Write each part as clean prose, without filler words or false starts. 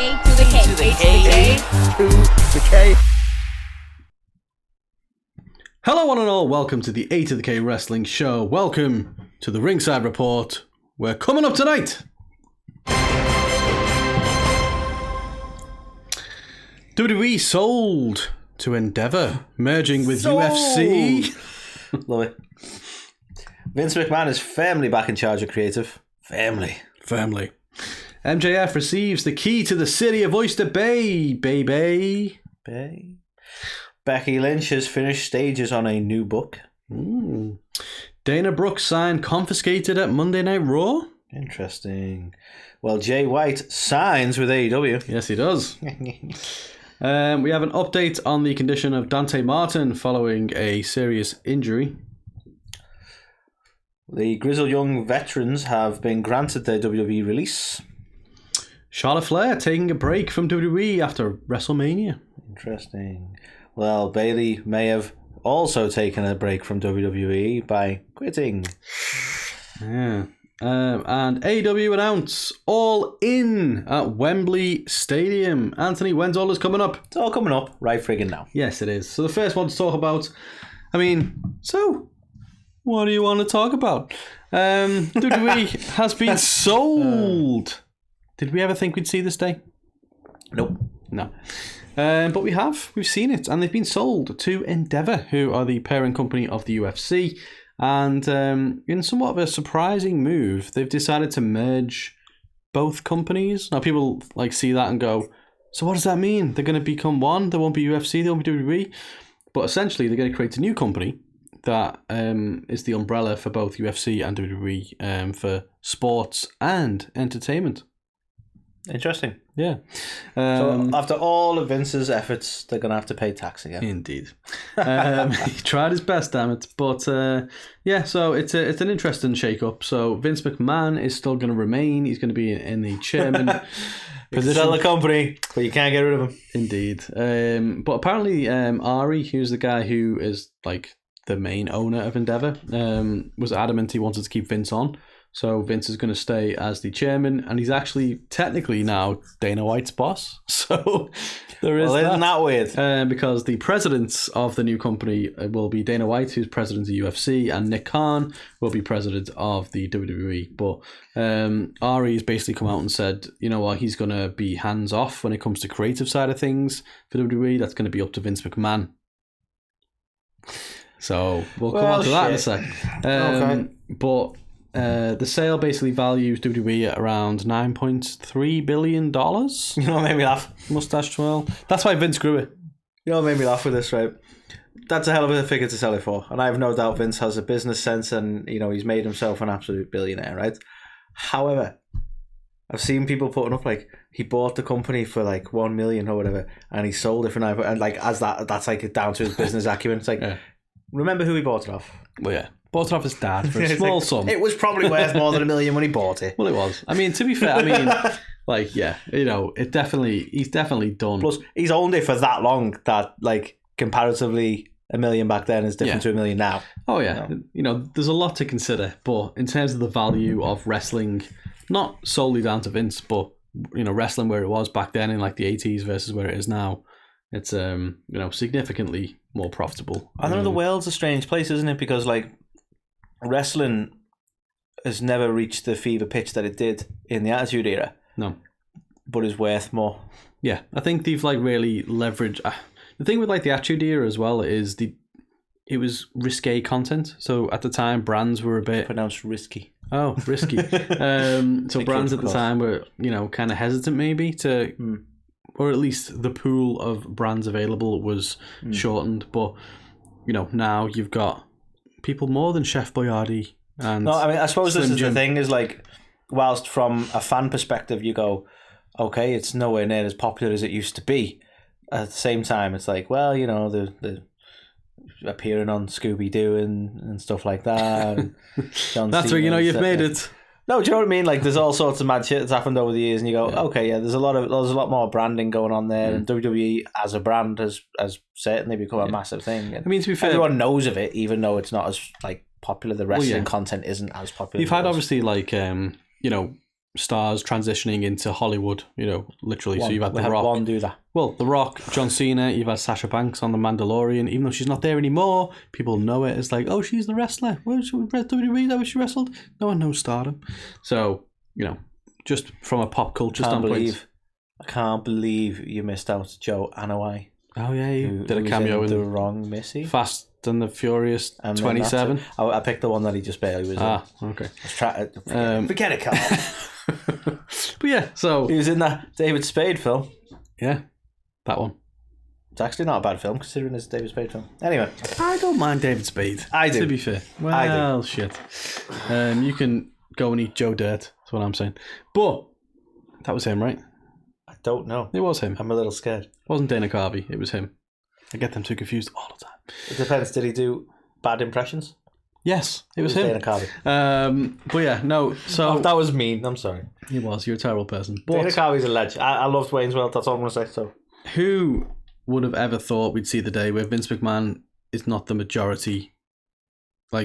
A to the K. to the K. To the K. Hello one and all, welcome to the A to the K Wrestling Show. Welcome to the Ringside Report. We're coming up tonight. WWE Sold to Endeavour, merging with UFC. Love it. Vince McMahon is firmly back in charge of creative. Firmly. MJF receives the key to the city of Oyster Bay, baby. Becky Lynch has finished stages on a new book. Dana Brooke signed Confiscated at Monday Night Raw. Interesting. Well, Jay White signs with AEW. Yes, he does. We have an update on the condition of Dante Martin following a serious injury. The Grizzled Young Veterans have been granted their WWE release. Charlotte Flair taking a break from WWE after WrestleMania. Interesting. Well, Bayley may have also taken a break from WWE by quitting. Yeah. And AEW announce All In at Wembley Stadium. Anthony, when's all this coming up? It's all coming up right friggin' now. Yes, it is. So the first one to talk about, what do you want to talk about? WWE has been sold. Did we ever think we'd see this day? Nope. No. But we have. We've seen it. And they've been sold to Endeavour, who are the parent company of the UFC. And in somewhat of a surprising move, they've decided to merge both companies. Now, people see that and go, so what does that mean? They're going to become one? There won't be UFC, there won't be WWE? But essentially, they're going to create a new company that is the umbrella for both UFC and WWE for sports and entertainment. Interesting. Yeah. So after all of Vince's efforts, they're going to have to pay tax again. Indeed. He tried his best, damn it. But so it's an interesting shake-up. So Vince McMahon is still going to remain. He's going to be in the chairman position. Sell the company, but you can't get rid of him. Indeed. But apparently Ari, who's the guy who is the main owner of Endeavour, was adamant he wanted to keep Vince on. So Vince is going to stay as the chairman, and he's actually technically now Dana White's boss. So there is isn't that weird? because the presidents of the new company will be Dana White, who's president of UFC, and Nick Khan will be president of the WWE. But Ari's basically come out and said, you know what, he's going to be hands off when it comes to creative side of things for WWE. That's going to be up to Vince McMahon. So we'll come on to that in a sec. Okay. But the sale basically values WWE at around $9.3 billion. You know what made me laugh? Mustache twirl. That's why Vince grew it. You know what made me laugh with this, right? That's a hell of a figure to sell it for. And I have no doubt Vince has a business sense and, he's made himself an absolute billionaire, right? However, I've seen people putting up he bought the company for $1 million or whatever, and he sold it for $9. And as that's down to his business acumen. It's remember who he bought it off? Well, yeah. Bought it off his dad for a small sum. It was probably worth more than $1 million when he bought it. Well, it was. To be fair, he's definitely done. Plus, he's owned it for that long that, comparatively, $1 million back then is different to $1 million now. Oh, yeah. There's a lot to consider. But in terms of the value of wrestling, not solely down to Vince, but, wrestling where it was back then in the 80s versus where it is now, it's, significantly more profitable. I know the world's a strange place, isn't it? Because, wrestling has never reached the fever pitch that it did in the Attitude Era. No. But is worth more. Yeah, I think they've really leveraged... the thing with the Attitude Era as well is it was risque content. So at the time, brands were a bit... Pronounced risky. Oh, risky. So brands at the time were, kind of hesitant maybe to... Or at least the pool of brands available was shortened. But, now you've got people more than Chef Boyardee. And I suppose Slim this is Jim. the thing is whilst from a fan perspective you go, okay, it's nowhere near as popular as it used to be. At the same time, it's the appearing on Scooby-Doo and stuff like that. And that's where you've made it. No, do you know what I mean? There's all sorts of mad shit that's happened over the years, and you go, okay, yeah, there's a lot more branding going on there, and WWE as a brand has certainly become a massive thing. And to be fair, everyone knows of it, even though it's not as popular. The wrestling content isn't as popular. You've had obviously stars transitioning into Hollywood, literally. So you've had we The had Rock. one do that. Well, The Rock, John Cena, you've had Sasha Banks on The Mandalorian. Even though she's not there anymore, people know it as like, oh, she's the wrestler. Where's she WWE? Is that where she wrestled? No one knows stardom. So, just from a pop culture standpoint. I can't believe you missed out Joe Anoa'i. Oh, yeah, he did a cameo in The Wrong Missy. Fast and the Furious 27. I picked the one that he just barely was in. Okay. Forget it, Carl. But yeah, so... He was in that David Spade film. Yeah, that one. It's actually not a bad film, considering it's a David Spade film. Anyway. I don't mind David Spade. I do. To be fair. Well, I do. Shit. You can go and eat Joe Dirt. That's what I'm saying. But that was him, right? I don't know. It was him. I'm a little scared. It wasn't Dana Carvey. It was him. I get them too confused all the time. It depends. Did he do bad impressions? Yes, it was him. Dana Carvey. But yeah, no. So that was mean. I'm sorry. He was. You're a terrible person. But Dana Carvey's a legend. I loved Wayne's World. That's all I'm going to say. So, who would have ever thought we'd see the day where Vince McMahon is not the majority,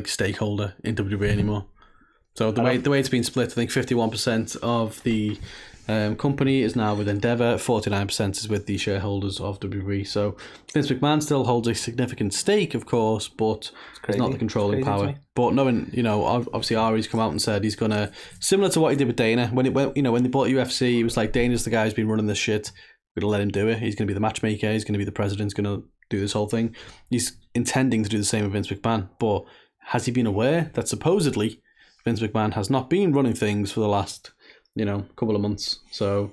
stakeholder in WWE anymore? So the way it's been split, I think 51% of the company is now with Endeavour, 49% is with the shareholders of WWE. So Vince McMahon still holds a significant stake, of course, but he's not the controlling power. But knowing, obviously Ari's come out and said he's gonna, similar to what he did with Dana when they bought UFC, he was like, Dana's the guy who's been running this shit. We're gonna let him do it. He's gonna be the matchmaker. He's gonna be the president. He's gonna do this whole thing. He's intending to do the same with Vince McMahon, but has he been aware that supposedly Vince McMahon has not been running things for the last couple of months? So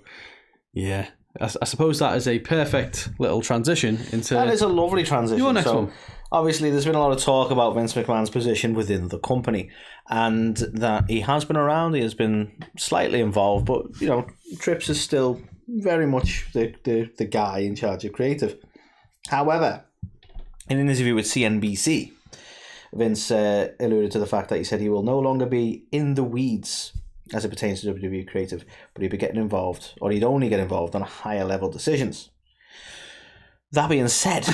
yeah, I suppose that is a perfect little transition into... That is a lovely transition. Your next one. Obviously there's been a lot of talk about Vince McMahon's position within the company, and that he has been around, he has been slightly involved, but Trips is still very much the guy in charge of creative. However, in an interview with CNBC, Vince alluded to the fact that he said he will no longer be in the weeds as it pertains to WWE creative, but he'd be getting involved, or he'd only get involved on higher level decisions. That being said,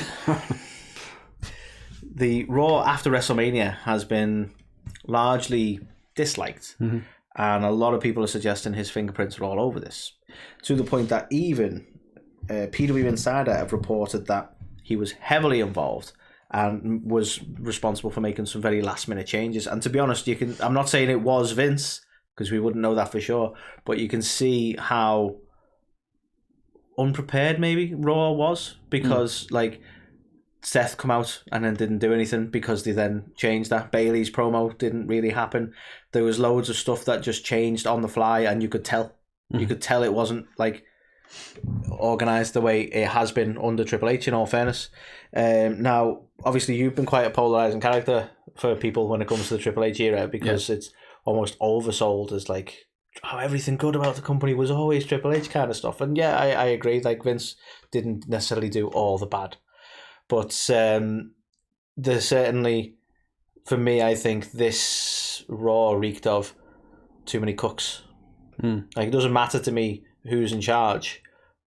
the Raw after WrestleMania has been largely disliked, and a lot of people are suggesting his fingerprints are all over this, to the point that even PW Insider have reported that he was heavily involved and was responsible for making some very last minute changes. And to be honest, I'm not saying it was Vince, because we wouldn't know that for sure, but you can see how unprepared maybe Raw was, because Seth come out and then didn't do anything because they then changed that. Bayley's promo didn't really happen. There was loads of stuff that just changed on the fly, and you could tell. You could tell it wasn't organised the way it has been under Triple H, in all fairness. Now, obviously, you've been quite a polarising character for people when it comes to the Triple H era, because it's almost oversold as everything good about the company was always Triple H kind of stuff. And yeah, I agree. Vince didn't necessarily do all the bad, but there's certainly, for me, I think this Raw reeked of too many cooks. It doesn't matter to me who's in charge,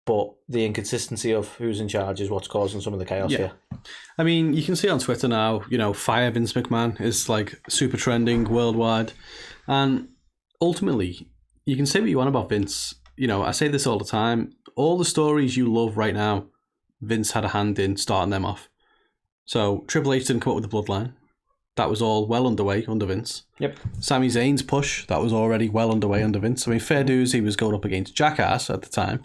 but the inconsistency of who's in charge is what's causing some of the chaos here. I mean, you can see on Twitter now, fire Vince McMahon is super trending worldwide. And ultimately, you can say what you want about Vince. I say this all the time. All the stories you love right now, Vince had a hand in starting them off. So Triple H didn't come up with the bloodline. That was all well underway under Vince. Yep. Sami Zayn's push, that was already well underway under Vince. I mean, fair dues, he was going up against Jackass at the time,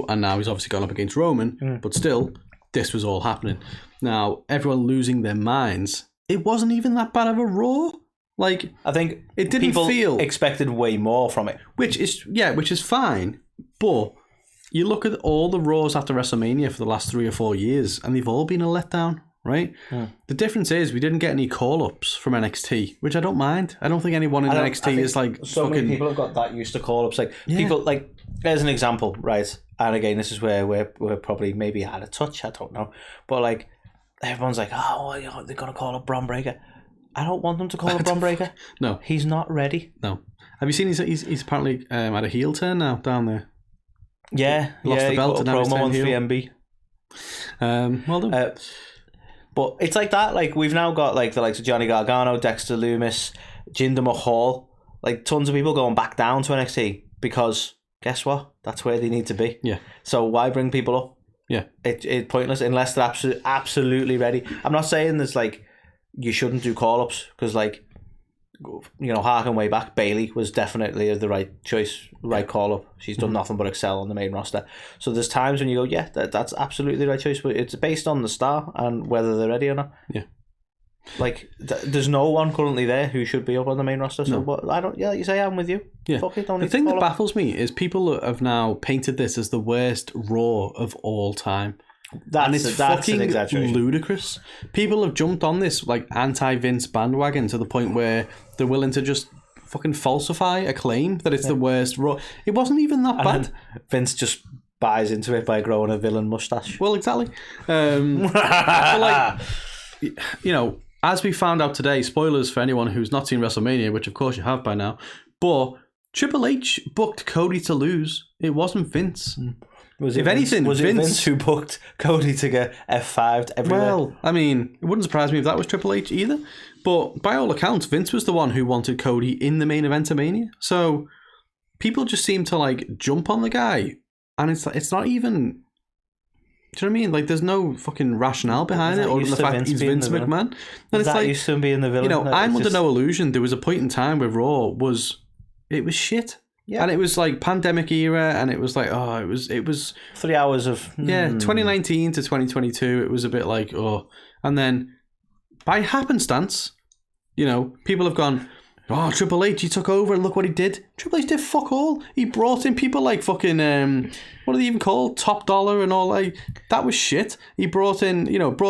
and now he's obviously gone up against Roman, but still, this was all happening. Now, everyone losing their minds, it wasn't even that bad of a Raw. I think it didn't feel... expected way more from it. Which is fine, but you look at all the Raws after WrestleMania for the last 3 or 4 years, and they've all been a letdown. Right? The difference is we didn't get any call-ups from NXT, which I don't mind. I don't think anyone in NXT is so many people have got that used to call-ups. People, there's an example, right? And again, this is where we're probably maybe out of touch, I don't know. But everyone's they're going to call up Bron Breakker. I don't want them to call up Bron Breakker. No. He's not ready. No. Have you seen he's apparently had a heel turn now down there? Yeah. Lost the belt and now he's promo on heel. 3MB. Well done. But it's like that. We've now got the likes of Johnny Gargano, Dexter Lumis, Jinder Mahal, tons of people going back down to NXT because guess what? That's where they need to be. Yeah. So why bring people up? Yeah. It's pointless unless they're absolutely ready. I'm not saying there's like you shouldn't do call-ups because like, you know, harking way back, Bayley was definitely the right choice, right call-up. She's done nothing but excel on the main roster. So there's times when you go, yeah, that's absolutely the right choice, but it's based on the star and whether they're ready or not. Yeah. Like, there's no one currently there who should be up on the main roster. So what? I don't. Yeah, like you say, I'm with you. Yeah. Fuck it, don't the need thing to that call up. baffles me is people have now painted this as the worst Raw of all time. That's fucking an exaggeration. Ludicrous. People have jumped on this like anti-Vince bandwagon to the point where they're willing to just fucking falsify a claim that it's the worst Raw. It wasn't even that bad. Vince just buys into it by growing a villain mustache. Well, exactly. But like, you know, as we found out today, spoilers for anyone who's not seen WrestleMania, which of course you have by now, but Triple H booked Cody to lose. It wasn't Vince. Was it Vince who booked Cody to get F5'd everywhere? Well, I mean, it wouldn't surprise me if that was Triple H either. But by all accounts, Vince was the one who wanted Cody in the main event of Mania. So people just seem to like jump on the guy, and it's not even. Do you know what I mean? Like, there's no fucking rationale behind it, other than the fact he's Vince McMahon. And it's like, used to being the villain. You know, I'm under no illusion. There was a point in time where Raw was shit. Yeah. And it was like pandemic era, and it was like, it was 3 hours of 2019 to 2022. It was a bit like, and then by happenstance, you know, people have gone, Triple H, he took over and look what he did. Triple H did fuck all. He brought in people like fucking what are they even called? Top Dollar and all like that was shit. He brought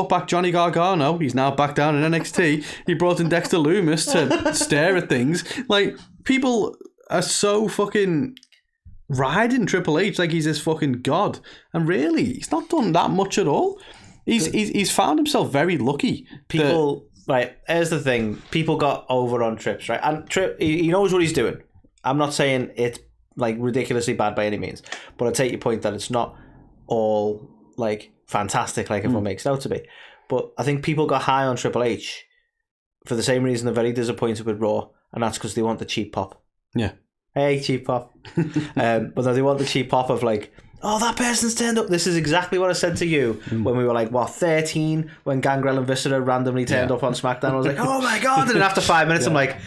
back Johnny Gargano. He's now back down in NXT. He brought in Dexter Lumis to stare at things. Like, people are so fucking riding Triple H like he's this fucking god, and really he's not done that much at all. He's found himself very lucky. Right, here's the thing. People got over on Trips, right? And Trip, he knows what he's doing. I'm not saying it's like ridiculously bad by any means, but I take your point that it's not all like fantastic like everyone makes it out to be. But I think people got high on Triple H for the same reason they're very disappointed with Raw, and that's because they want the cheap pop. Yeah. Hey, cheap pop. But they want the cheap pop of like, that person's turned up. This is exactly what I said to you when we were like, 13, when Gangrel and Viscera randomly turned up on SmackDown. I was like, oh my God. And then after 5 minutes, I'm like,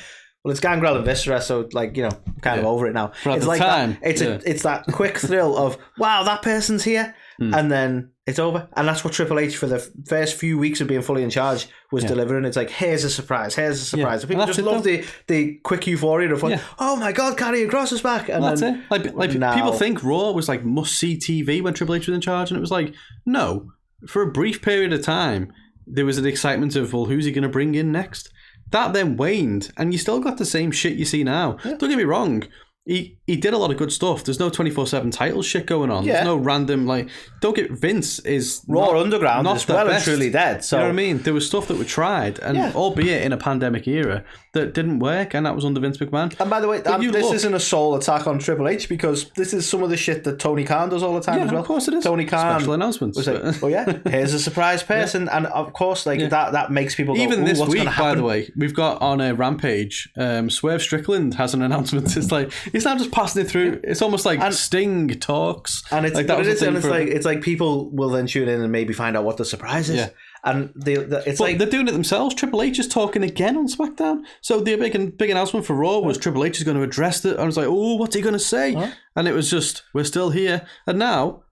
well, it's Gangrel and Viscera, so like, you know, I'm kind of over it now. But it's like time, it's that quick thrill of, wow, that person's here. And then it's over. And that's what Triple H, for the first few weeks of being fully in charge, was delivering. It's like, here's a surprise. And people just love the quick euphoria of like, oh my God, Karrion Kross is back. And that's it. Like now, people think Raw was like must-see TV when Triple H was in charge, and it was like, no. For a brief period of time, there was an excitement of, well, who's he going to bring in next? That then waned, and you still got the same shit you see now. Yeah. Don't get me wrong. He did a lot of good stuff. There's no 24/7 title shit going on. Yeah. There's no random, like, don't get, Vince is Raw Underground is well and truly dead. So. You know what I mean? There was stuff that were tried, and albeit in a pandemic era, that didn't work, and that was under Vince McMahon. And by the way, this isn't a sole attack on Triple H, because this is some of the shit that Tony Khan does all the time as well. Of course it is. Tony Khan. Special announcements. Was like, here's a surprise person. And of course, like that makes people go, even this what's week, by the way, we've got on a Rampage, Swerve Strickland has an announcement. It's like, he's not just passing it through. It's almost like Sting talks. And it's, like, it's like people will then tune in and maybe find out what the surprise is. Yeah. And they're doing it themselves. Triple H is talking again on SmackDown. So the big announcement for Raw was Triple H is going to address it. I was like, what's he going to say? Huh? And it was just, we're still here. And now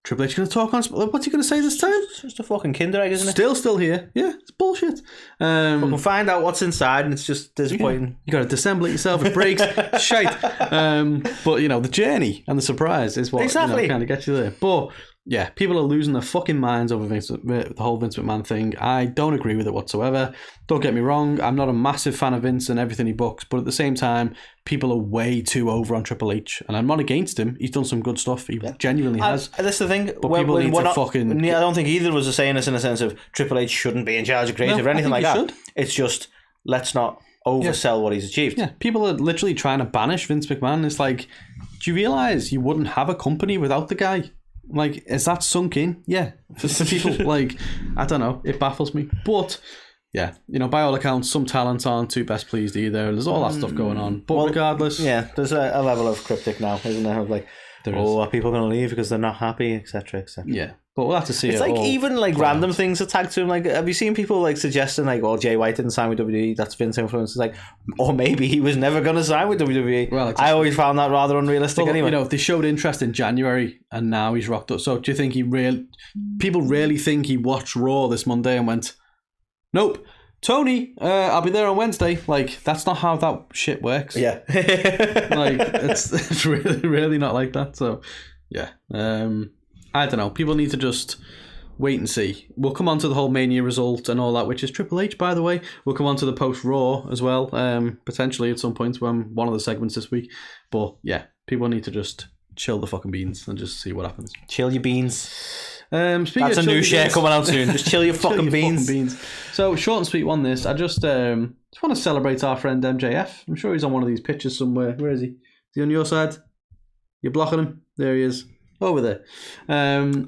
Triple H is going to talk on. What's he going to say this time? It's just a fucking Kinder egg, isn't it? Still here. Yeah, it's bullshit. We'll find out what's inside, and it's just disappointing. Yeah. You got to disassemble it yourself. It breaks. Shite. But you know, the journey and the surprise is what kind of gets you there. But yeah, people are losing their fucking minds over the whole Vince McMahon thing. I don't agree with it whatsoever. Don't get me wrong, I'm not a massive fan of Vince and everything he books, but at the same time, people are way too over on Triple H, and I'm not against him. He's done some good stuff. He genuinely has. That's the thing. But people need to fucking... I don't think either of us are saying this in a sense of Triple H shouldn't be in charge of creative or anything like that. It's just, let's not oversell what he's achieved. Yeah, people are literally trying to banish Vince McMahon. It's like, do you realise you wouldn't have a company without the guy? Like, is that sunk in? Yeah. For people, like, I don't know. It baffles me. But yeah, by all accounts, some talents aren't too best pleased either. There's all that stuff going on. But regardless... Yeah, there's a level of cryptic now, isn't there? Of like, are people going to leave because they're not happy, etc., etc. Yeah, but we'll have to see. It's like even like random things attached to him. Like, have you seen people like suggesting like, "Well, Jay White didn't sign with WWE. That's Vince influence." It's like, or maybe he was never going to sign with WWE. Well, I always found that rather unrealistic. Anyway, they showed interest in January, and now he's rocked up. So, do you think people really think he watched Raw this Monday and went, "Nope, Tony, I'll be there on Wednesday"? Like, that's not how that shit works. Yeah, like it's really, really not like that. So. Yeah, I don't know. People need to just wait and see. We'll come on to the whole Mania result and all that, which is Triple H, by the way. We'll come on to the post-Raw as well, potentially at some point when one of the segments this week. But yeah, people need to just chill the fucking beans and just see what happens. Chill your beans. That's a new shirt coming out soon. Just chill your fucking beans. So, short and sweet one this. I just want to celebrate our friend MJF. I'm sure he's on one of these pictures somewhere. Where is he? Is he on your side? You're blocking him? There he is. Over there.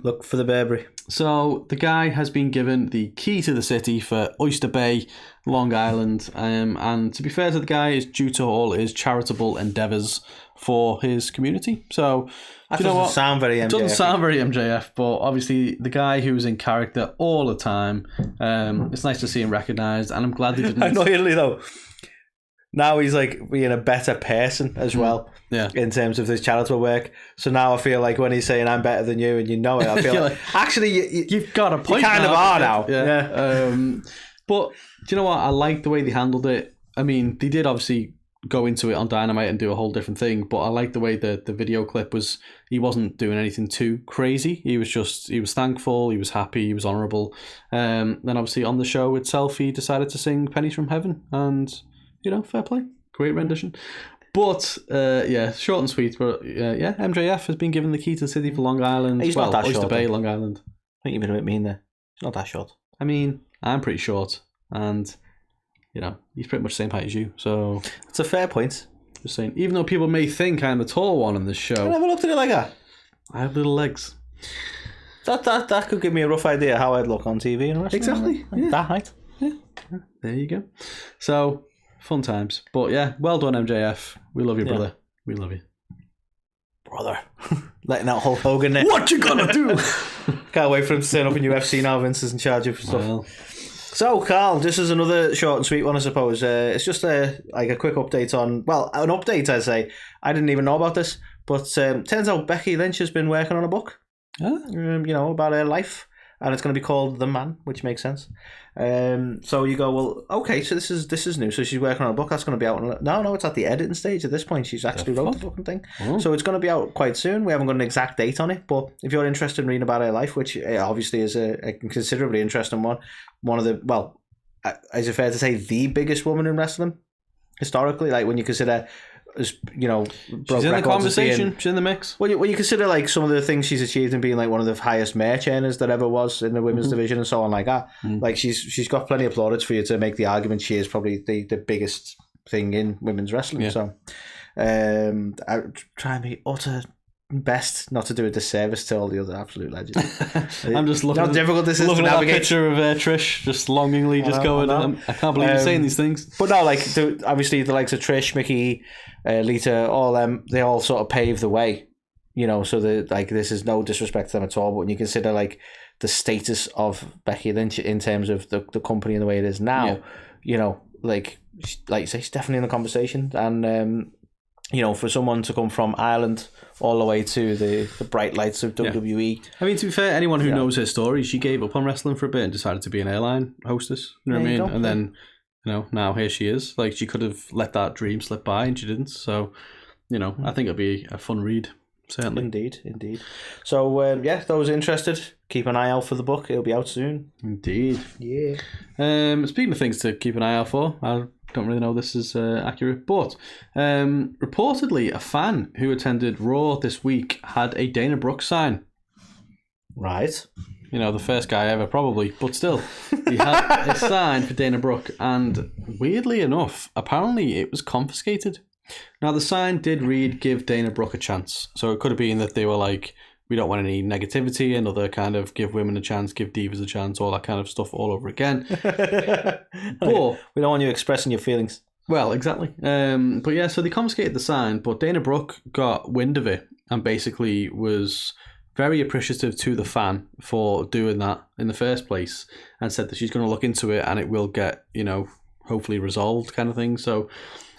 Look for the Burberry. So the guy has been given the key to the city for Oyster Bay, Long Island. And to be fair to the guy, it's due to all his charitable endeavours for his community. So that doesn't sound very MJF. It doesn't sound very MJF, but obviously the guy who's in character all the time, it's nice to see him recognised, and I'm glad they didn't... Annoyingly though, now he's like being a better person as well. Yeah. In terms of his charitable work. So now I feel like when he's saying I'm better than you and you know it, I feel like actually you've got a point. You kind of are now. Yeah. But do you know what? I like the way they handled it. I mean, they did obviously go into it on Dynamite and do a whole different thing, but I like the way the video clip was. He wasn't doing anything too crazy. He was thankful, he was happy, he was honourable. Then obviously on the show itself, he decided to sing Pennies from Heaven, and fair play. Great rendition. But, short and sweet. But, MJF has been given the key to the city for Long Island. He's not that Oyster short. Bay, Long Island. I think you've been a bit mean there. He's not that short. I mean, I'm pretty short. And, he's pretty much the same height as you. So... It's a fair point. Just saying. Even though people may think I'm the tall one in this show... I never looked at it like that. I have little legs. That could give me a rough idea how I'd look on TV and wrestling. Exactly. Like that height. Yeah. There you go. So... Fun times. But yeah, well done, MJF. We love you, brother. We love you. Brother. Letting out Hulk Hogan there. What you gonna do? Can't wait for him to turn up in UFC now. Vince is in charge of stuff. Well. So, Carl, this is another short and sweet one, I suppose. It's just a quick update on... Well, an update, I'd say. I didn't even know about this. But turns out Becky Lynch has been working on a book. About her life. And it's going to be called The Man, which makes sense. So you go, well, okay, so this is new. So she's working on a book that's going to be out. No, it's at the editing stage at this point. She's actually wrote the fucking thing. Oh. So it's going to be out quite soon. We haven't got an exact date on it, but if you're interested in reading about her life, which obviously is a considerably interesting one of the, well, is it fair to say the biggest woman in wrestling historically? Like when you consider... She's in the conversation. She's in the mix. When you consider like some of the things she's achieved in being like one of the highest merch earners that ever was in the women's division and so on like that, like she's got plenty of plaudits for you to make the argument she is probably the biggest thing in women's wrestling. Yeah. So I try and be utter best not to do a disservice to all the other absolute legends. I'm just looking how difficult this is to navigate. At that picture of Trish just longingly going, I can't believe you're saying these things. But no, like obviously the likes of Trish, Mickey, Lita, all them, they all sort of paved the way, so this is no disrespect to them at all, but when you consider like the status of Becky Lynch in terms of the company and the way it is now, like you say, she's definitely in the conversation. And for someone to come from Ireland all the way to the bright lights of WWE. I mean, to be fair, anyone who knows her story, she gave up on wretchling for a bit and decided to be an airline hostess. You know what I mean? And then, now here she is. Like, she could have let that dream slip by and she didn't. So, I think it'll be a fun read, certainly. Indeed. So, those interested, keep an eye out for the book. It'll be out soon. Indeed. Yeah. Speaking of things to keep an eye out for, I don't really know if this is accurate, but reportedly a fan who attended Raw this week had a Dana Brooke sign. Right. The first guy ever, probably, but still. He had a sign for Dana Brooke, and weirdly enough, apparently it was confiscated. Now, the sign did read, "Give Dana Brooke a chance." So it could have been that they were like, we don't want any negativity, another kind of give women a chance, give divas a chance, all that kind of stuff all over again. But we don't want you expressing your feelings. Well, exactly. But yeah, so they confiscated the sign, but Dana Brooke got wind of it and basically was very appreciative to the fan for doing that in the first place, and said that she's going to look into it and it will get, hopefully resolved, kind of thing. So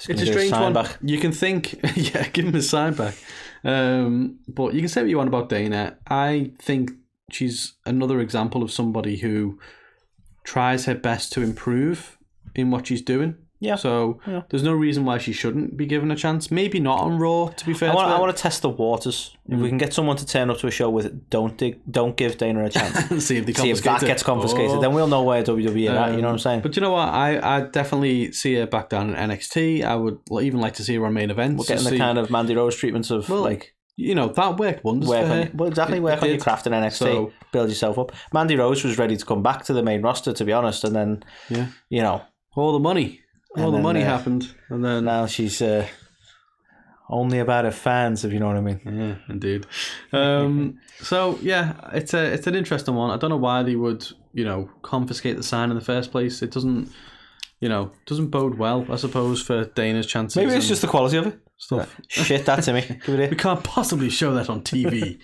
it's a strange one. Back. You can think, yeah, give him his sign back. But you can say what you want about Dana. I think she's another example of somebody who tries her best to improve in what she's doing. Yeah. So there's no reason why she shouldn't be given a chance. Maybe not on Raw, to be fair. I want to test the waters. If we can get someone to turn up to a show with don't give Dana a chance. See if that gets confiscated. Then we'll know where WWE are at. You know what I'm saying? But you know what? I definitely see her back down in NXT. I would even like to see her on main events. We're getting the kind of Mandy Rose treatments of that worked wonders for her. Work on your craft in NXT. So, build yourself up. Mandy Rose was ready to come back to the main roster, to be honest, and then all the money. All the money happened, and then now she's only about her fans, if you know what I mean. Yeah, indeed. So yeah, it's an interesting one. I don't know why they would confiscate the sign in the first place. It doesn't bode well, I suppose, for Dana's chances. Maybe it's just the quality of it. Stuff. Shit that to me. Give it We can't possibly show that on TV.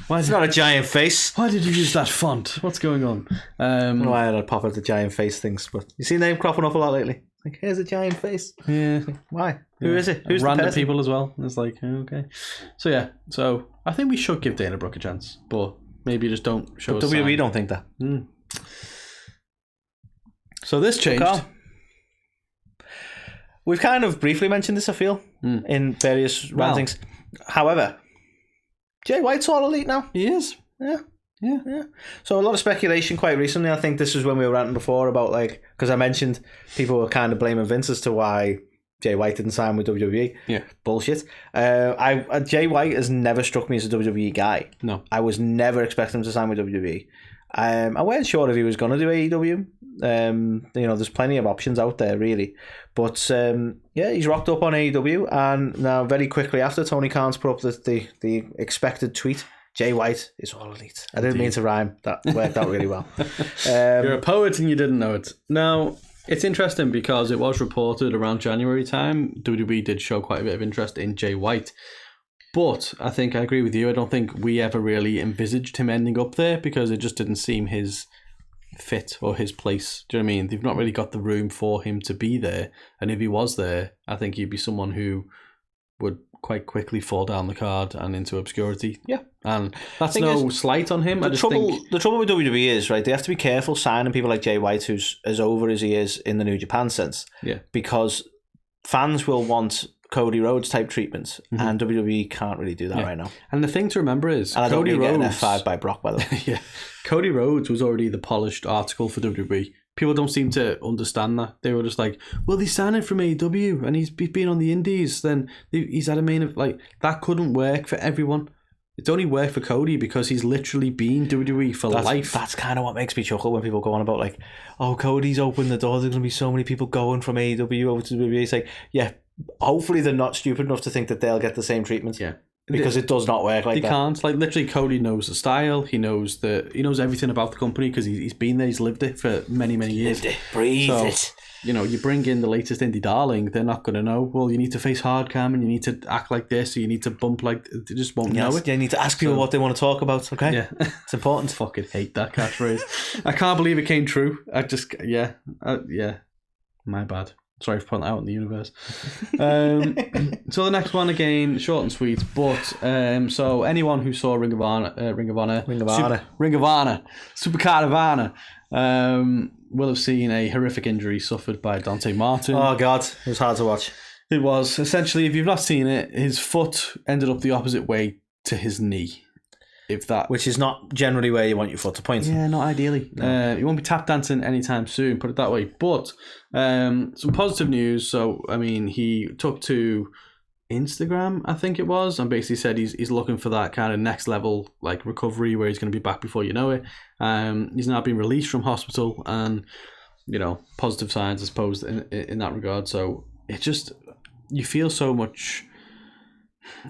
Why is it not a giant face? Why did you use that font? What's going on? I don't know why I'd pop out the giant face things, but you see name cropping up a lot lately. Like, here's a giant face. Yeah. Like, why? Who is it? Who's random the person? people as well? It's like, okay. So yeah. So I think we should give Dana Brooke a chance, but maybe just don't show us. WWE don't think that. So this changed. Okay. We've kind of briefly mentioned this, I feel, in various rantings. However, Jay White's all elite now. He is. Yeah. Yeah. So a lot of speculation quite recently. I think this was when we were ranting before about, because I mentioned people were kind of blaming Vince as to why Jay White didn't sign with WWE. Yeah. Bullshit. Jay White has never struck me as a WWE guy. No. I was never expecting him to sign with WWE. I wasn't sure if he was going to do AEW. There's plenty of options out there, really. But, he's rocked up on AEW. And now, very quickly after, Tony Khan's put up the expected tweet. Jay White is all elite. I didn't mean to rhyme. That worked out really well. You're a poet and you didn't know it. Now, it's interesting because it was reported around January time. WWE did show quite a bit of interest in Jay White. But I think I agree with you. I don't think we ever really envisaged him ending up there because it just didn't seem his fit or his place. Do you know what I mean? They've not really got the room for him to be there. And if he was there, I think he'd be someone who would quite quickly fall down the card and into obscurity. Yeah. And that's no slight on him. The trouble with WWE is, right, they have to be careful signing people like Jay White, who's as over as he is in the New Japan sense. Yeah. Because fans will want Cody Rhodes type treatments, and WWE can't really do that right now. And the thing to remember is, and Cody Rhodes getting F5 by Brock, by the way. Yeah. Cody Rhodes was already the polished article for WWE. People don't seem to understand that. They were just like, well, he's signing from AEW and he's been on the indies, then he's had a main of that couldn't work for everyone. It's only worked for Cody because he's literally been WWE for life. That's kind of what makes me chuckle when people go on about Cody's opened the door, there's going to be so many people going from AEW over to WWE. It's like, yeah, hopefully they're not stupid enough to think that they'll get the same treatment. Yeah. Because it does not work like that. He can't. Literally, Cody knows the style. He knows everything about the company because he's been there. He's lived it for many, many years. Lived it, breathed it. You bring in the latest indie darling, they're not going to know. Well, you need to face hard cam and you need to act like this, or you need to bump like. They just won't know it. You need to ask people what they want to talk about. Okay. Yeah, it's important. I fucking hate that catchphrase. I can't believe it came true. I just my bad. Sorry for putting that out in the universe. So the next one again, short and sweet. But so anyone who saw Ring of Honor, Supercard of Honor, will have seen a horrific injury suffered by Dante Martin. Oh God, it was hard to watch. It was essentially, if you've not seen it, his foot ended up the opposite way to his knee. Which is not generally where you want your foot to point. Yeah, not ideally. No. You won't be tap dancing anytime soon, put it that way. But some positive news. So, I mean, he took to Instagram, I think it was, and basically said he's looking for that kind of next level recovery where he's going to be back before you know it. He's now been released from hospital, and positive signs, I suppose, in that regard. So it just, you feel so much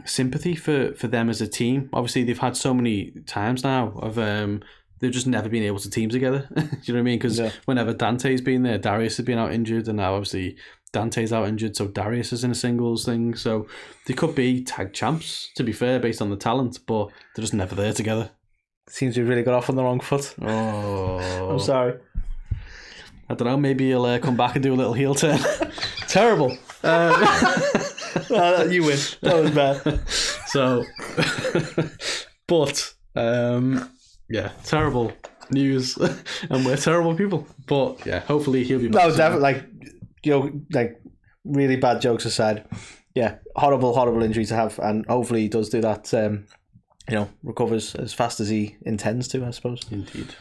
sympathy for them as a team. Obviously, they've had so many times now of they've just never been able to team together. Do you know what I mean? Because whenever Dante's been there, Darius has been out injured, and now obviously Dante's out injured, so Darius is in a singles thing. So they could be tag champs, to be fair, based on the talent, but they're just never there together. Seems we really got off on the wrong foot. Oh, I'm sorry. I don't know. Maybe he'll come back and do a little heel turn. Terrible. You win. That was bad. So, but yeah, terrible news, and we're terrible people. But yeah, hopefully he'll be back. No, definitely. Like really bad jokes aside, yeah, horrible injury to have, and hopefully he does do that. Recovers as fast as he intends to, I suppose. Indeed.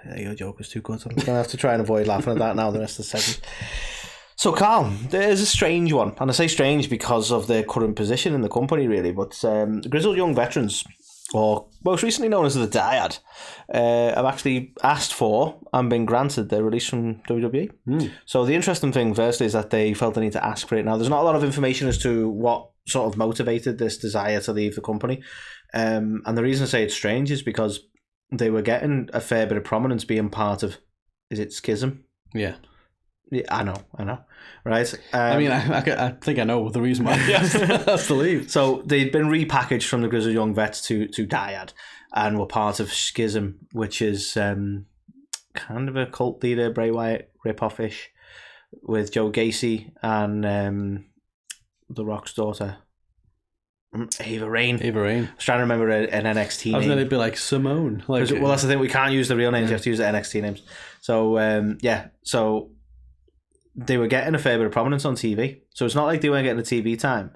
Yeah, your joke was too good. I'm gonna have to try and avoid laughing at that now the rest of the segment. So, Carl, there's a strange one, and I say strange because of their current position in the company, really. But Grizzled Young Veterans, or most recently known as the Dyad, have actually asked for and been granted their release from WWE. So the interesting thing, firstly, is that they felt the need to ask for it. Now, there's not a lot of information as to what sort of motivated this desire to leave the company. And the reason I say it's strange is because they were getting a fair bit of prominence being part of, is it Schism? Yeah. Yeah, I know, right? I mean, I think I know the reason why he has to leave. So they'd been repackaged from the Grizzled Young Vets to Dyad, and were part of Schism, which is kind of a cult leader, Bray Wyatt rip-off-ish, with Joe Gacy and The Rock's daughter, Ava Raine. I was trying to remember an NXT name. I was going to be like Simone. Well, that's the thing, we can't use the real names, you have to use the NXT names. So, so they were getting a fair bit of prominence on TV. So it's not like they weren't getting the TV time.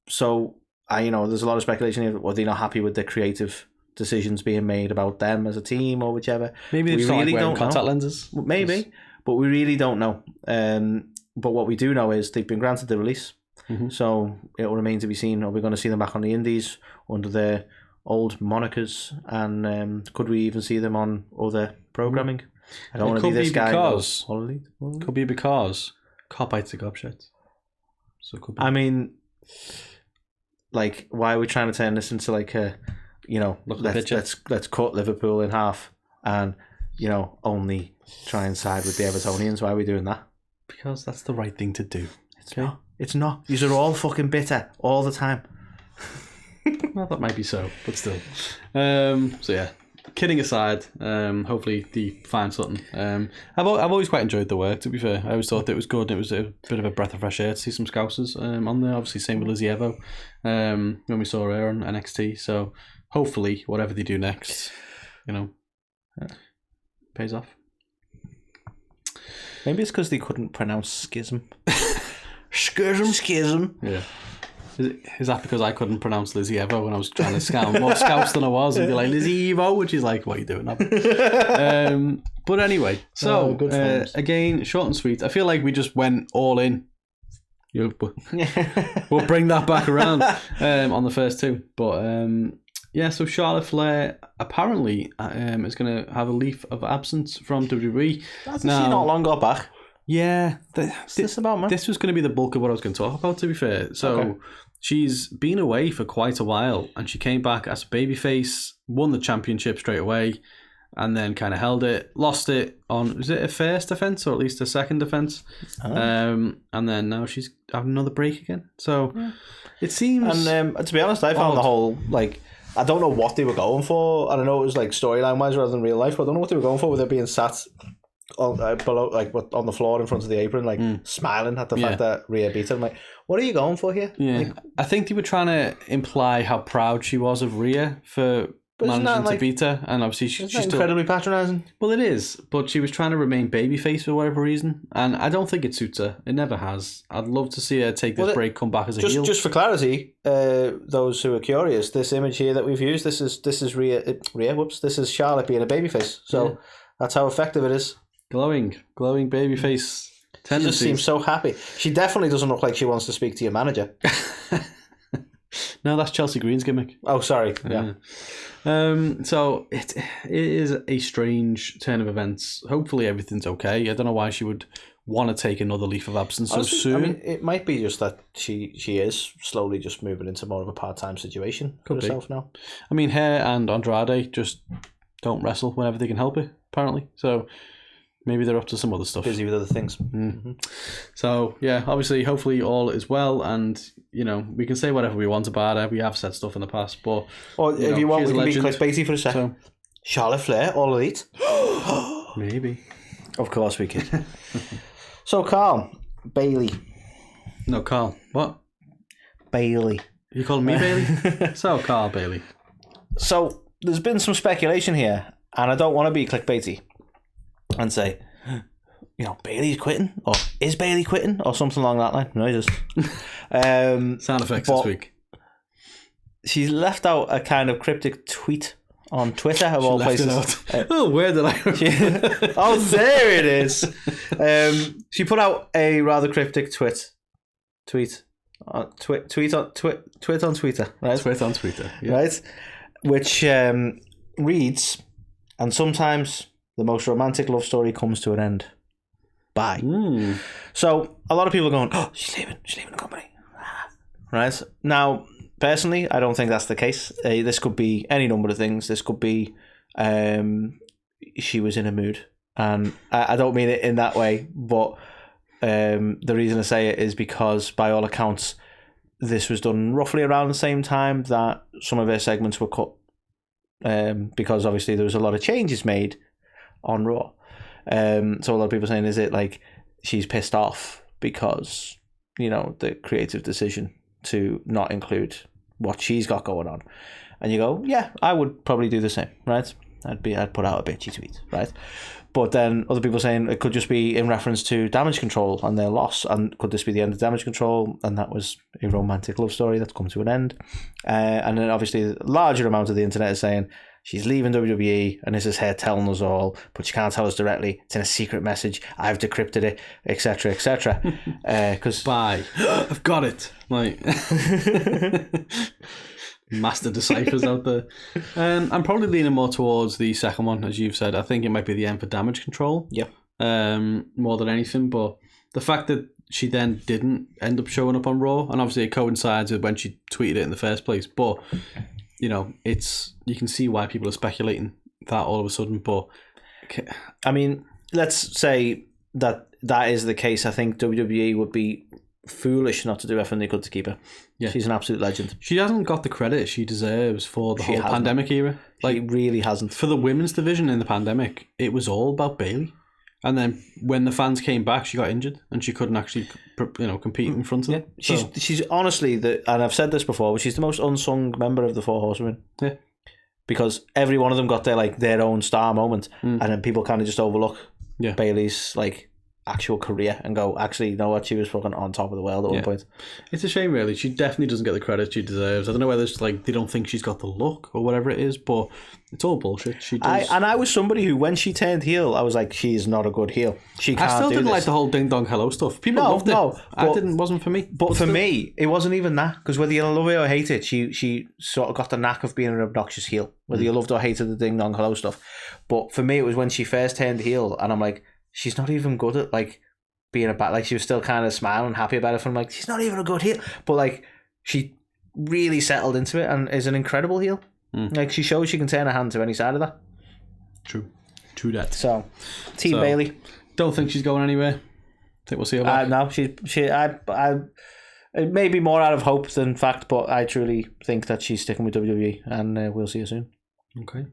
So, there's a lot of speculation here. Were they not happy with the creative decisions being made about them as a team or whichever? Maybe they just really don't contact lenses. Maybe, but we really don't know. But what we do know is they've been granted the release. So it will remain to be seen. Are we going to see them back on the indies under their old monikers? And could we even see them on other programming? I don't want to be this guy. Could be because cop bites the gobshite. So it could be. I mean, like, why are we trying to turn this into like a, let's cut Liverpool in half and only try and side with the Evertonians? Why are we doing that? Because that's the right thing to do. It's not. These are all fucking bitter all the time. Well, that might be so, but still. So yeah. Kidding aside, hopefully they find something. I've always quite enjoyed the work, to be fair. I always thought it was good. It was a bit of a breath of fresh air to see some Scousers on there. Obviously, same with Lizzie Evo when we saw her on NXT. So hopefully, whatever they do next, pays off. Maybe it's because they couldn't pronounce Schism. Schism. Yeah. Is that because I couldn't pronounce Lizzie Evo when I was trying to sound more Scouse than I was and be like, Lizzie Evo? Which is like, what are you doing now? But anyway, so again, short and sweet. I feel like we just went all in. We'll bring that back around on the first two. But so Charlotte Flair apparently is going to have a leave of absence from WWE. That's not long got back. Yeah. What's this about, man? This was going to be the bulk of what I was going to talk about, to be fair. So she's been away for quite a while, and she came back as a babyface, won the championship straight away, and then kind of held it, lost it on, was it a first defense or at least a second defense? And then now she's having another break again. So it seems... And to be honest, I found the whole, like, I don't know what they were going for. I don't know, it was like storyline-wise rather than real life, but I don't know what they were going for with her being sat on below, like on the floor in front of the apron, like smiling at the fact that Rhea beat her. I'm like, what are you going for here? Yeah, like, I think they were trying to imply how proud she was of Rhea for managing to beat her, and obviously she's incredibly patronising. Well, it is, but she was trying to remain babyface for whatever reason, and I don't think it suits her. It never has. I'd love to see her take this break, come back as a heel. Just for clarity, those who are curious, this image here that we've used, this is Rhea. This is Charlotte being a babyface. So that's how effective it is. Glowing babyface tendencies. She just seems so happy. She definitely doesn't look like she wants to speak to your manager. No, that's Chelsea Green's gimmick. Oh, sorry. Yeah. So it is a strange turn of events. Hopefully everything's okay. I don't know why she would want to take another leave of absence so soon. I mean, it might be just that she is slowly just moving into more of a part-time situation for herself now. I mean, her and Andrade just don't wrestle whenever they can help it, apparently. So maybe they're up to some other stuff. Busy with other things. Mm-hmm. So, yeah, obviously, hopefully all is well. And, you know, we can say whatever we want about her. We have said stuff in the past. But, or if you want, we can be clickbaity for a second. So, Charlotte Flair, All Elite. Maybe. Of course we could. So, Carl, Bayley. No, Carl. What? Bayley. You calling me Bayley? So, Carl Bayley. So, there's been some speculation here, and I don't want to be clickbaity and say, you know, Bayley's quitting, or is Bayley quitting, or something along that line. No, he just sound effects this week. She's left out a kind of cryptic tweet on Twitter of all places. Where did I? Oh, there it is. She put out a rather cryptic tweet on Twitter, right? Tweet on Twitter, yeah. Right, which reads, "And sometimes the most romantic love story comes to an end. Bye." So a lot of people are going, "Oh, she's leaving the company." Right now, personally, I don't think that's the case. This could be any number of things. This could be she was in a mood, and I don't mean it in that way. But the reason I say it is because, by all accounts, this was done roughly around the same time that some of her segments were cut, because obviously there was a lot of changes made on Raw. So a lot of people saying, is it like she's pissed off because, you know, the creative decision to not include what she's got going on? And you go, yeah, I would probably do the same, right? I'd put out a bitchy tweet, right? But then other people saying it could just be in reference to Damage Control and their loss, and could this be the end of Damage Control, and that was a romantic love story that's come to an end. And then obviously the larger amount of the internet is saying she's leaving WWE, and this is her telling us all, but she can't tell us directly. It's in a secret message. I've decrypted it, etc., etc. Because bye, I've got it. Like master deciphers out there. I'm probably leaning more towards the second one, as you've said. I think it might be the end for Damage Control. Yeah. More than anything, but the fact that she then didn't end up showing up on Raw, and obviously it coincides with when she tweeted it in the first place, but you know, you can see why people are speculating that all of a sudden. But I mean, let's say that is the case. I think WWE would be foolish not to do everything they could to keep her. Yeah. She's an absolute legend. She hasn't got the credit she deserves for the whole pandemic era. Like, she really hasn't. For the women's division in the pandemic, it was all about Bayley. And then when the fans came back, she got injured and she couldn't actually, compete in front of them. She's honestly and I've said this before, but she's the most unsung member of the Four Horsewomen. Yeah. Because every one of them got their own star moment, and then people kind of just overlook Bayley's actual career and go, actually, you know what, she was fucking on top of the world at one point. It's a shame, really. She definitely doesn't get the credit she deserves. I don't know whether it's they don't think she's got the look or whatever it is, but it's all bullshit. She does. I was somebody who, when she turned heel, I was like, she's not a good heel. She can't do this. I still didn't like the whole ding dong hello stuff. People loved it. It wasn't for me. But for me, it wasn't even that, because whether you love it or hate it, she sort of got the knack of being an obnoxious heel, whether you loved or hated the ding dong hello stuff. But for me, it was when she first turned heel, and I'm like, she's not even good at being a bad, she was still kind of smiling, happy about it. I'm like, she's not even a good heel, but she really settled into it and is an incredible heel. She shows she can turn her hand to any side of that. True that. So, Team Bayley. Don't think she's going anywhere. Think we'll see her back. No, it may be more out of hope than fact, but I truly think that she's sticking with WWE, and we'll see her soon. Okay.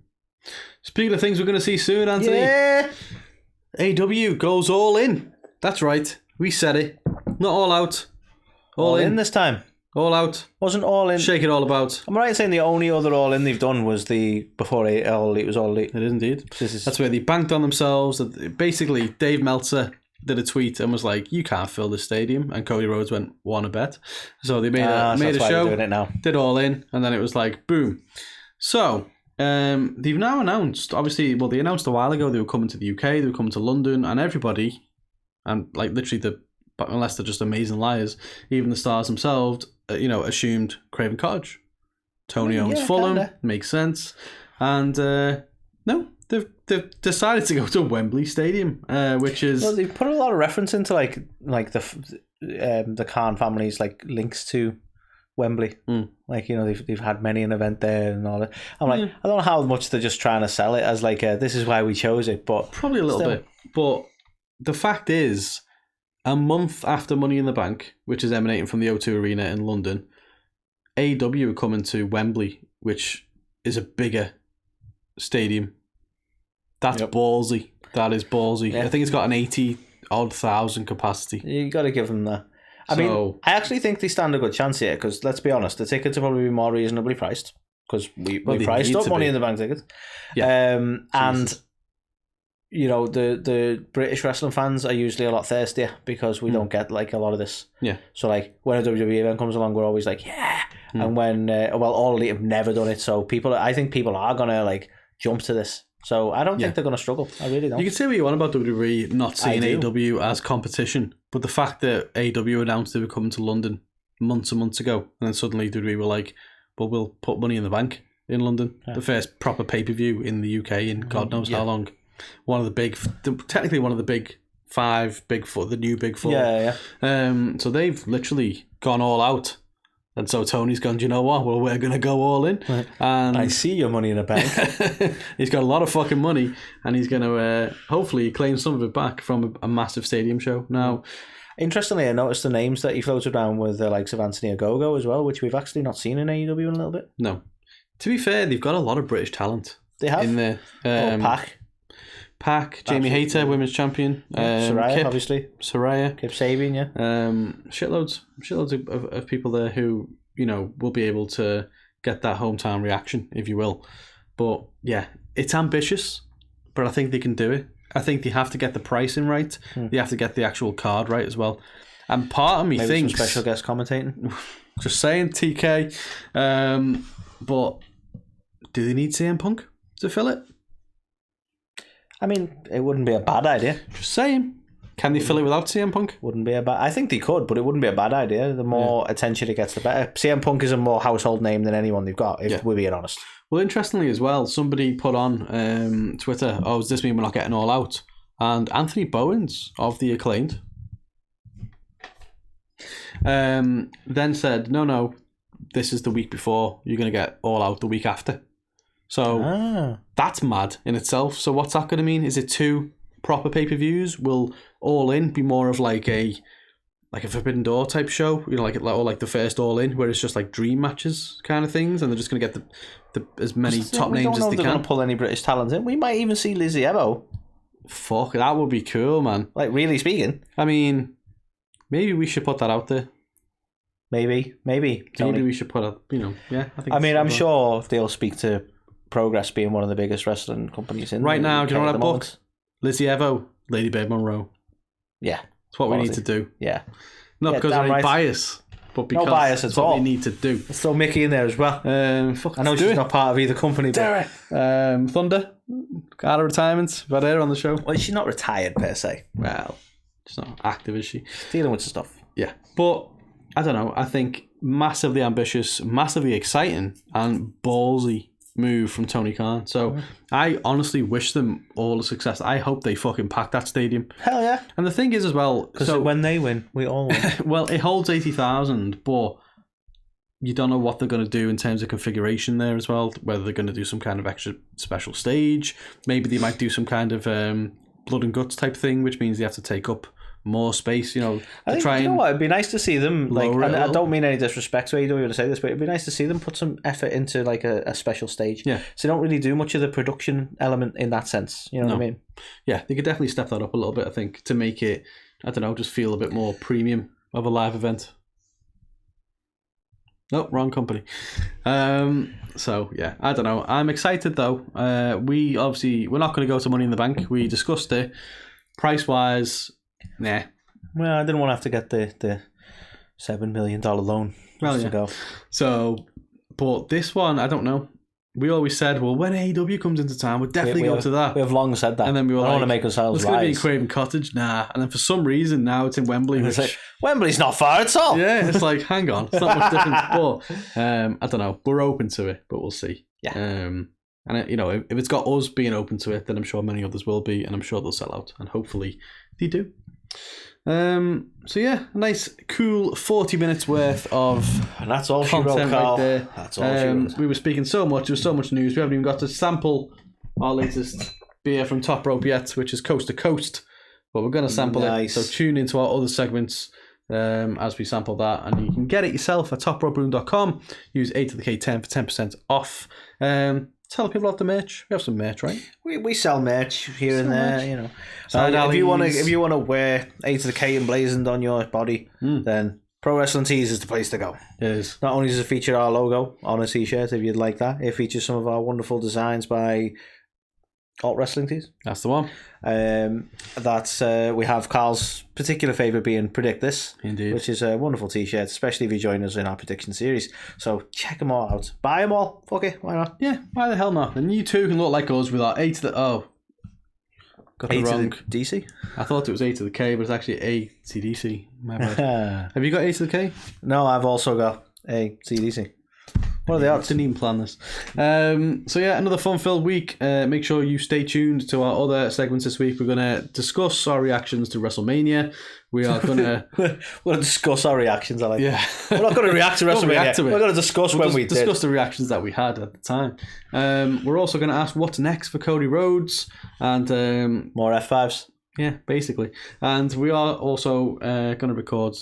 Speaking of things we're going to see soon, Anthony. Yeah. AEW goes all in. That's right. We said it. Not all out. All in this time. All out. Wasn't all in. Shake it all about. Am I right in saying the only other all in they've done was before All Elite was All Elite? It is indeed. That's where they banked on themselves. Basically, Dave Meltzer did a tweet and was like, "You can't fill this stadium," and Cody Rhodes went, "Want a bet?" So they made a show. Doing it now. Did All In, and then it was like boom. So they've now announced. Obviously, they announced a while ago they were coming to the UK, they were coming to London, and everybody. And literally, unless they're just amazing liars, even the stars themselves, assumed Craven Cottage. Tony owns Fulham, makes sense. And no, they've decided to go to Wembley Stadium, which is well, they've put a lot of reference into like the Khan family's like links to Wembley. Like, you know, they've had many an event there and all that. I'm like, I don't know how much they're just trying to sell it as like this is why we chose it, but probably a little bit. But the fact is, a month after Money in the Bank, which is emanating from the O2 Arena in London, AEW are coming to Wembley, which is a bigger stadium. That's ballsy. That is ballsy. Yeah. I think it's got an 80,000 capacity. You got to give them that. I mean, I actually think they stand a good chance here because, let's be honest, the tickets will probably be more reasonably priced because we priced up Money in the Bank tickets. Yeah. And, you know, the British wrestling fans are usually a lot thirstier because we don't get, like, a lot of this. Yeah. So, like, when a WWE event comes along, we're always like, yeah. And when, All Elite have never done it, so I think people are going to, like, jump to this. So I don't think they're going to struggle. I really don't. You can say what you want about WWE not seeing AEW as competition, but the fact that AEW announced they were coming to London months and months ago, and then suddenly WWE were like, well, we'll put Money in the Bank in London. Yeah. The first proper pay-per-view in the UK in God knows how long. Technically one of the big five, Big Four, the new Big Four. Yeah. So they've literally gone all out. And so Tony's gone, do you know what? Well, we're going to go all in. Right. And I see your Money in the Bank. He's got a lot of fucking money, and he's going to hopefully claim some of it back from a massive stadium show. Now, interestingly, I noticed the names that he floated around with the likes of Anthony Ogogo as well, which we've actually not seen in AEW in a little bit. No. To be fair, they've got a lot of British talent. They have. In there. Pac, Jamie Hayter, women's champion. Saraya, Kip, obviously. Saraya. Kip Sabian, yeah. Shitloads of people there who, you know, will be able to get that hometown reaction, if you will. But, yeah, it's ambitious, but I think they can do it. I think they have to get the pricing right. They have to get the actual card right as well. And part of me thinks... some special guest commentating. Just saying, TK. But do they need CM Punk to fill it? I mean, it wouldn't be a bad idea. Just saying. Can they fill it without CM Punk? Wouldn't be a bad... I think they could, but it wouldn't be a bad idea. The more attention it gets, the better. CM Punk is a more household name than anyone they've got, if we're being honest. Well, interestingly as well, somebody put on Twitter, does this mean we're not getting All Out? And Anthony Bowens of The Acclaimed then said, no, this is the week before. You're going to get All Out the week after. So that's mad in itself. So what's that going to mean? Is it 2 proper pay-per-views? Will All In be more of like a Forbidden Door type show? You know, like the first All In, where it's just like dream matches kind of things, and they're just going to get the as many top names as they can. We don't know if they're going to pull any British talent in. We might even see Lizzie Evo. Fuck, that would be cool, man. Like, really speaking. I mean, maybe we should put that out there. Maybe. Maybe we should put up, you know, yeah. I'm sure they'll speak to Progress being one of the biggest wrestling companies in right now. Do you know what I booked? Lizzie Evo, Lady Bird Monroe. Yeah, that's what we need to do. Yeah, not because of any bias, but because no bias at all. What we need to do. Let's throw Mickey in there as well. I know she's not part of either company. But Thunder, out of retirement, right here on the show. Well, she's not retired per se. Well, she's not active, is she? She's dealing with stuff. Yeah, but I don't know. I think massively ambitious, massively exciting, and ballsy move from Tony Khan. So I honestly wish them all the success. I hope they fucking pack that stadium. Hell yeah. And the thing is as well, because when they win, we all win. Well, it holds 80,000, but you don't know what they're going to do in terms of configuration there as well. Whether they're going to do some kind of extra special stage. Maybe they might do some kind of blood and guts type thing, which means they have to take up more space, you know. I think, you know what, it'd be nice to see them, like, and I don't mean any disrespect to AEW to say this, but it'd be nice to see them put some effort into like a special stage. Yeah. So they don't really do much of the production element in that sense. You know what I mean? Yeah, they could definitely step that up a little bit, I think, to make it, I don't know, just feel a bit more premium of a live event. Oh, wrong company. So yeah, I don't know. I'm excited though. We're not going to go to Money in the Bank. We discussed it. Price wise, nah. Well, I didn't want to have to get the $7 million loan to go. So, but this one, I don't know. We always said, well, when AEW comes into town, we'll definitely go to that. We have long said that. And then we were I don't want to make ourselves it's going to be in Craven Cottage. Nah. And then for some reason, now it's in Wembley. It's like, Wembley's not far at all. Yeah, it's like, hang on. It's not much different. But I don't know. We're open to it, but we'll see. Yeah. And if it's got us being open to it, then I'm sure many others will be, and I'm sure they'll sell out, and hopefully they do. So yeah, a nice, cool 40 minutes worth of and that's all she wrote, Carl. Right there. That's all she wrote. We were speaking so much. There was so much news. We haven't even got to sample our latest beer from Top Rope yet, which is Coast to Coast. But we're going to sample it. So tune into our other segments as we sample that, and you can get it yourself at toproperoom.com. Use A to the K10 for 10% off. Tell people about the merch. We have some merch, right? We sell merch here and there, So if you want to wear A to the K emblazoned on your body, then Pro Wrestling Tees is the place to go. It is. Not only does it feature our logo on a t-shirt, if you'd like that, it features some of our wonderful designs by Alt Wrestling Tees. That's the one. We have Carl's particular favourite being Predict This. Indeed. Which is a wonderful t-shirt, especially if you join us in our prediction series. So check them all out. Buy them all. Fuck it. Why not? Yeah, why the hell not? And you too can look like us with our A to the... Oh. Got it wrong. To the DC? I thought it was A to the K, but it's actually ACDC. My bad. Have you got A to the K? No, I've also got ACDC. What are the odds? Didn't even plan this. So yeah, another fun-filled week. Make sure you stay tuned to our other segments this week. We're going to discuss our reactions to WrestleMania. We are going to... We're going to discuss our reactions, I like. Yeah. We're not going to react to WrestleMania. We're going to discuss when we discuss the reactions that we had at the time. We're also going to ask what's next for Cody Rhodes. And more F5s. Yeah, basically. And we are also going to record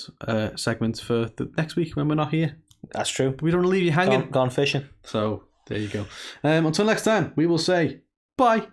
segments for the next week when we're not here. That's true. We don't want to leave you hanging. Gone fishing. So, there you go. Until next time, we will say bye.